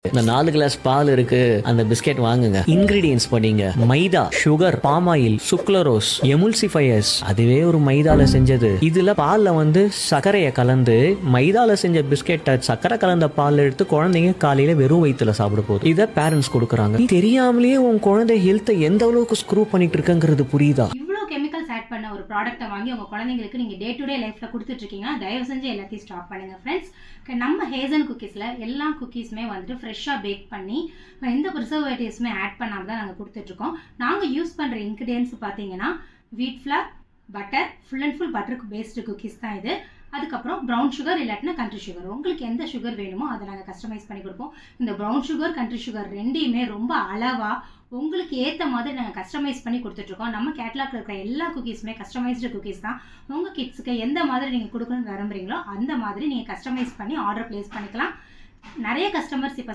இந்த 4 கிளாஸ் பால் இருக்கு, அந்த பிஸ்கெட் வாங்குங்க. இன்கிரீடியன்ஸ் படிங்க. மைதா, சுகர், பாம் ஆயில், சுக்லரோஸ், எமுல்சிஃபையர்ஸ், அதுவே ஒரு மைதால செஞ்சது. இதுல பால்ல சர்க்கரையை கலந்து மைதால செஞ்ச பிஸ்கெட்டை சர்க்கரை கலந்த பால் எடுத்து குழந்தைங்க காலையில வெறும் வயிற்றுல சாப்பிட போகுது. இதை பேரண்ட்ஸ் கொடுக்குறாங்க. நீ தெரியாமலேயே உன் குழந்தை ஹெல்த்தை எந்த அளவுக்கு ஸ்க்ரூ பண்ணிட்டு இருக்கங்கிறது புரியுதா? கெமிக்கல்ஸ் ஆட் பண்ண ஒரு ப்ராடக்ட்டை வாங்கி உங்கள் குழந்தைங்களுக்கு நீங்கள் டே டு டே லைஃப்பில் கொடுத்துட்ருக்கீங்கன்னா தயவு செஞ்சு எல்லாத்தையும் ஸ்டாப் பண்ணுங்கள் ஃப்ரெண்ட்ஸ். நம்ம ஹேசன் குக்கீஸில் எல்லா குக்கீஸுமே ஃப்ரெஷ்ஷாக பேக் பண்ணி எந்த ப்ரிசர்வேட்டிவ்ஸுமே ஆட் பண்ணாமல் தான் நாங்கள் கொடுத்துட்ருக்கோம். நாங்கள் யூஸ் பண்ணுற இன்க்ரீடியன்ஸ் பார்த்தீங்கன்னா wheat flour, butter, full and full பட்டருக்கு பேஸ்டு குக்கீஸ் தான் இது. அதுக்கப்புறம் ப்ரௌன் சுகர் இல்லாட்டினா கண்ட்ரி சுகர், உங்களுக்கு எந்த சுகர் வேணுமோ அதை நாங்கள் கஸ்டமைஸ் பண்ணி கொடுப்போம். இந்த ப்ரௌன் சுகர், கண்ட்ரி சுகர் ரெண்டையுமே ரொம்ப அளவாக உங்களுக்கு ஏற்ற மாதிரி நாங்கள் கஸ்டமைஸ் பண்ணி கொடுத்துட்ருக்கோம். நம்ம கேட்லாக் இருக்கிற எல்லா குக்கீஸுமே கஸ்டமைஸ்டு குக்கீஸ் தான். உங்கள் கிட்ஸுக்கு எந்த மாதிரி நீங்கள் கொடுக்கணும்னு விரும்புகிறீங்களோ அந்த மாதிரி நீங்கள் கஸ்டமைஸ் பண்ணி ஆர்டர் ப்ளேஸ் பண்ணிக்கலாம். நிறைய கஸ்டமர்ஸ் இப்போ